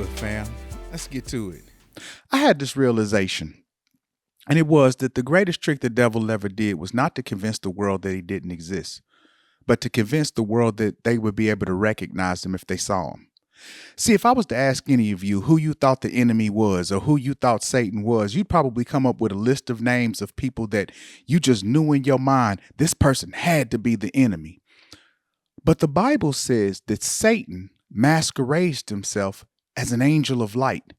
it, fam. Let's get to it. I had this realization, and it was that the greatest trick the devil ever did was not to convince the world that he didn't exist, but to convince the world that they would be able to recognize him if they saw him. See, if I was to ask any of you who you thought the enemy was or who you thought Satan was, you'd probably come up with a list of names of people that you just knew in your mind this person had to be the enemy. But the Bible says that Satan masquerades himself as an angel of light.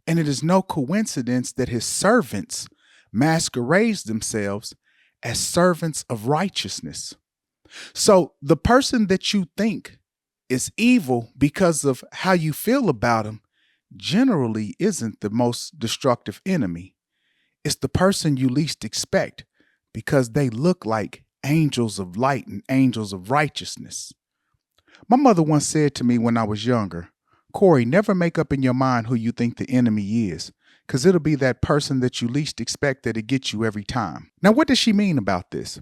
And it is no coincidence that his servants masquerade themselves as servants of righteousness. So the person that you think is evil because of how you feel about him generally isn't the most destructive enemy. It's the person you least expect because they look like angels of light and angels of righteousness. My mother once said to me when I was younger, Corey, never make up in your mind who you think the enemy is, because it'll be that person that you least expect that'll get you every time. Now, what does she mean about this?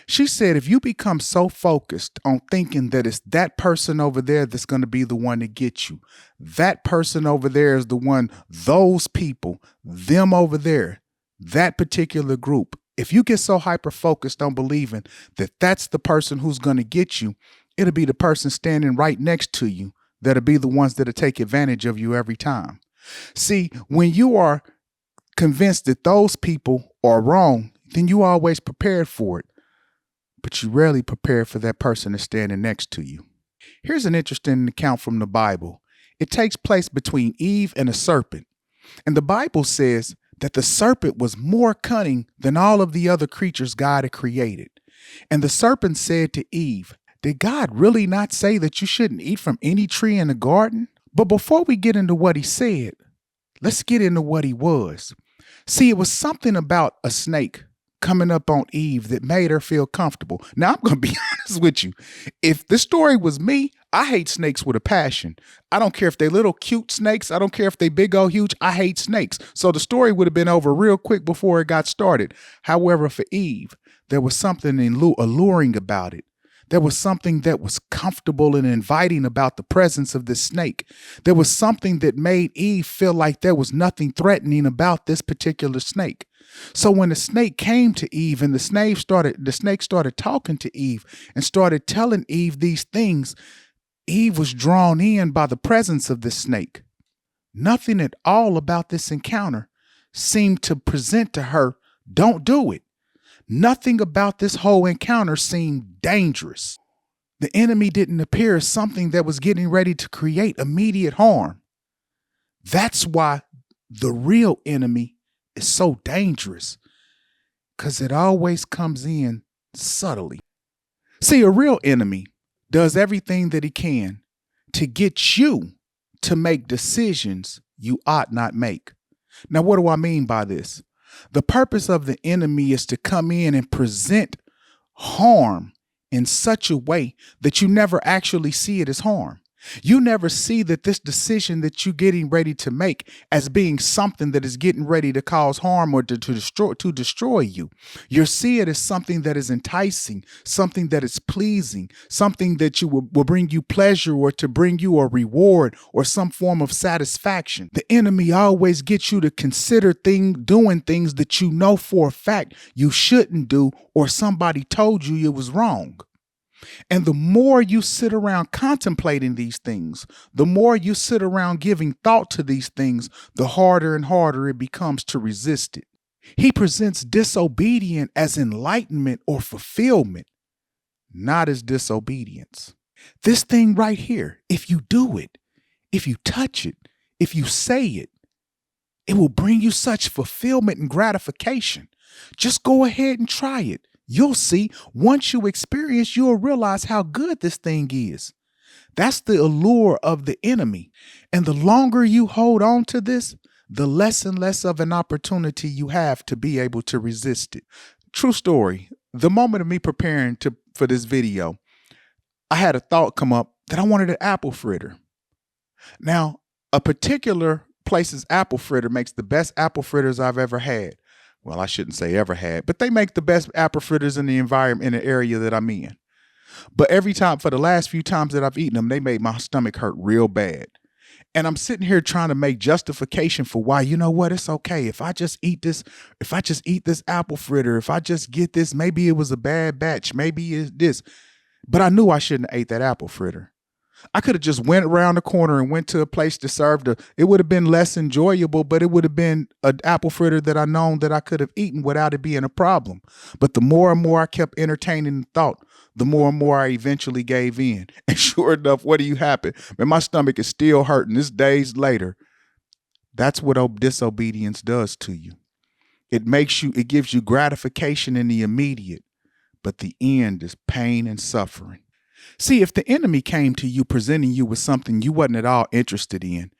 She said, if you become so focused on thinking that it's that person over there that's going to be the one to get you, that person over there is the one, those people, them over there, that particular group, if you get so hyper focused on believing that that's the person who's going to get you, it'll be the person standing right next to you that'll be the ones that'll take advantage of you every time. See, when you are convinced that those people are wrong, then you always prepared for it, but you rarely prepare for that person that's standing next to you. Here's an interesting account from the Bible. It takes place between Eve and a serpent. And the Bible says that the serpent was more cunning than all of the other creatures God had created. And the serpent said to Eve, did God really not say that you shouldn't eat from any tree in the garden? But before we get into what he said, let's get into what he was. See, it was something about a snake coming up on Eve that made her feel comfortable. Now, I'm going to be honest with you. If this story was me, I hate snakes with a passion. I don't care if they little cute snakes. I don't care if they big old huge. I hate snakes. So the story would have been over real quick before it got started. However, for Eve, there was something alluring about it. There was something that was comfortable and inviting about the presence of this snake. There was something that made Eve feel like there was nothing threatening about this particular snake. So when the snake came to Eve and the snake started talking to Eve and started telling Eve these things, Eve was drawn in by the presence of this snake. Nothing at all about this encounter seemed to present to her, don't do it. Nothing about this whole encounter seemed dangerous. The enemy didn't appear as something that was getting ready to create immediate harm. That's why the real enemy is so dangerous, because it always comes in subtly. See, a real enemy does everything that he can to get you to make decisions you ought not make. Now, what do I mean by this? The purpose of the enemy is to come in and present harm in such a way that you never actually see it as harm. You never see that this decision that you're getting ready to make as being something that is getting ready to cause harm or to destroy you. You see it as something that is enticing, something that is pleasing, something that will bring you pleasure or to bring you a reward or some form of satisfaction. The enemy always gets you to consider doing things that you know for a fact you shouldn't do or somebody told you it was wrong. And the more you sit around contemplating these things, the more you sit around giving thought to these things, the harder and harder it becomes to resist it. He presents disobedience as enlightenment or fulfillment, not as disobedience. This thing right here, if you do it, if you touch it, if you say it, it will bring you such fulfillment and gratification. Just go ahead and try it. You'll see, once you experience, you'll realize how good this thing is. That's the allure of the enemy. And the longer you hold on to this, the less and less of an opportunity you have to be able to resist it. True story. The moment of me preparing for this video, I had a thought come up that I wanted an apple fritter. Now, a particular place's apple fritter makes the best apple fritters I've ever had. Well, I shouldn't say ever had, but they make the best apple fritters in the environment in the area that I'm in. But every time, for the last few times that I've eaten them, they made my stomach hurt real bad. And I'm sitting here trying to make justification for why, you know what, it's okay. If I just eat this apple fritter, if I just get this, maybe it was a bad batch, maybe it's this. But I knew I shouldn't have ate that apple fritter. I could have just went around the corner and went to a place to serve it would have been less enjoyable, but it would have been an apple fritter that I known that I could have eaten without it being a problem. But the more and more I kept entertaining the thought, the more and more I eventually gave in. And sure enough, what do you happen? Man, my stomach is still hurting. This days later. That's what disobedience does to you. It gives you gratification in the immediate, but the end is pain and suffering. See, if the enemy came to you presenting you with something you wasn't at all interested in,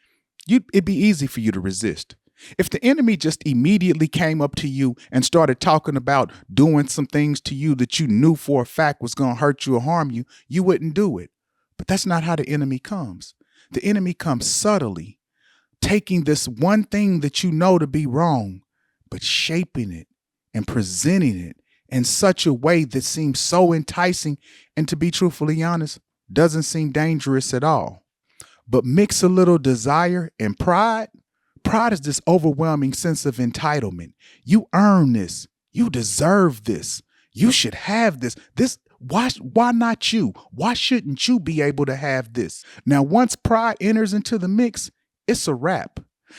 it'd be easy for you to resist. If the enemy just immediately came up to you and started talking about doing some things to you that you knew for a fact was going to hurt you or harm you, you wouldn't do it. But that's not how the enemy comes. The enemy comes subtly, taking this one thing that you know to be wrong, but shaping it and presenting it in such a way that seems so enticing and, to be truthfully honest, doesn't seem dangerous at all. But mix a little desire and pride. Pride is this overwhelming sense of entitlement. You earn this. You deserve this. You should have this. Why not you? Why shouldn't you be able to have this? Now, once pride enters into the mix, it's a wrap.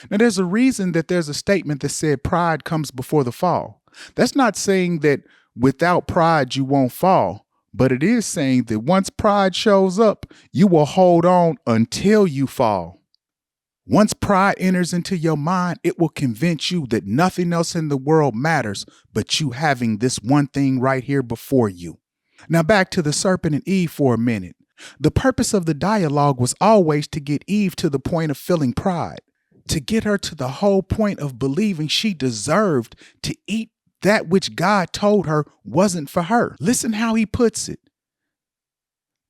Now, there's a reason that there's a statement that said pride comes before the fall. That's not saying that without pride you won't fall, but it is saying that once pride shows up, you will hold on until you fall. Once pride enters into your mind, it will convince you that nothing else in the world matters but you having this one thing right here before you. Now back to the serpent and Eve for a minute. The purpose of the dialogue was always to get Eve to the point of feeling pride, to get her to the whole point of believing she deserved to eat that which God told her wasn't for her. Listen how he puts it.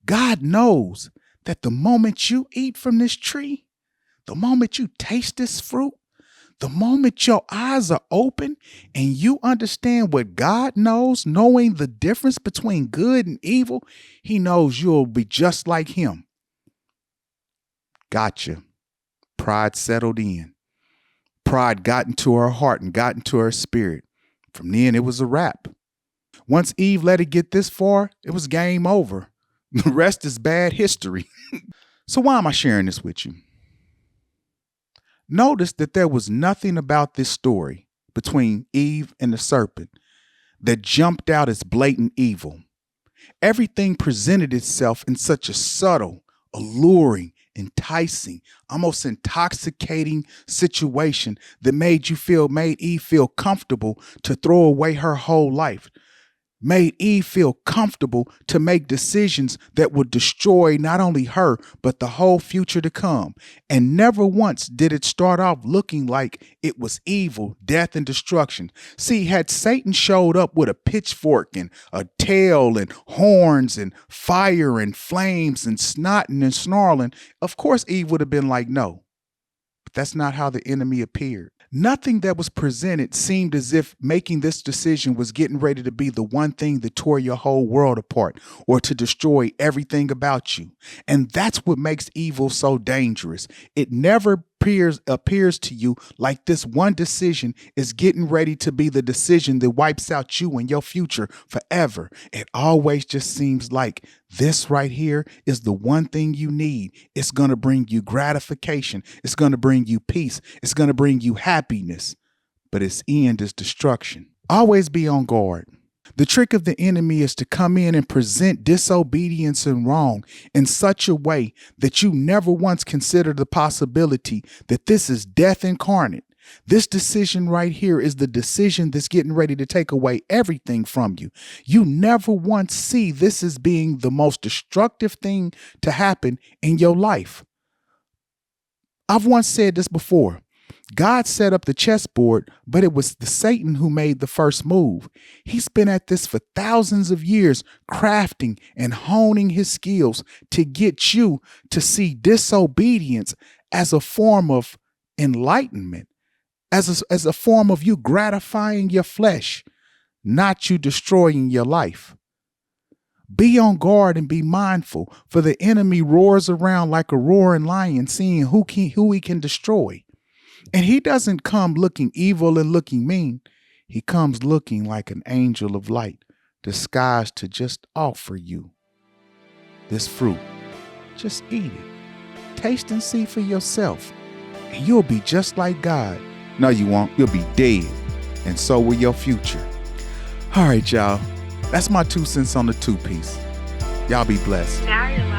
God knows that the moment you eat from this tree, the moment you taste this fruit, the moment your eyes are open and you understand what God knows, knowing the difference between good and evil, he knows you'll be just like him. Gotcha. Pride settled in. Pride got into her heart and got into her spirit. From then, it was a wrap. Once Eve let it get this far, it was game over. The rest is bad history. So why am I sharing this with you? Notice that there was nothing about this story between Eve and the serpent that jumped out as blatant evil. Everything presented itself in such a subtle, alluring, enticing, almost intoxicating situation that made Eve feel comfortable to throw away her whole life. Made Eve feel comfortable to make decisions that would destroy not only her, but the whole future to come. And never once did it start off looking like it was evil, death, and destruction. See, had Satan showed up with a pitchfork and a tail and horns and fire and flames and snotting and snarling, of course Eve would have been like, no. But that's not how the enemy appeared. Nothing that was presented seemed as if making this decision was getting ready to be the one thing that tore your whole world apart or to destroy everything about you. And that's what makes evil so dangerous. It never appears to you like this one decision is getting ready to be the decision that wipes out you and your future forever. It always just seems like this right here is the one thing you need. It's going to bring you gratification. It's going to bring you peace. It's going to bring you happiness. But its end is destruction. Always be on guard. The trick of the enemy is to come in and present disobedience and wrong in such a way that you never once consider the possibility that this is death incarnate. This decision right here is the decision that's getting ready to take away everything from you. You never once see this as being the most destructive thing to happen in your life. I've once said this before. God set up the chessboard, but it was the Satan who made the first move. He's been at this for thousands of years, crafting and honing his skills to get you to see disobedience as a form of enlightenment, as a form of you gratifying your flesh, not you destroying your life. Be on guard and be mindful, for the enemy roars around like a roaring lion, seeing who he can destroy. And he doesn't come looking evil and looking mean. He comes looking like an angel of light, disguised to just offer you this fruit. Just eat it. Taste and see for yourself. And you'll be just like God. No, you won't. You'll be dead. And so will your future. All right, y'all. That's my 2 cents on the 2-piece. Y'all be blessed. Now you're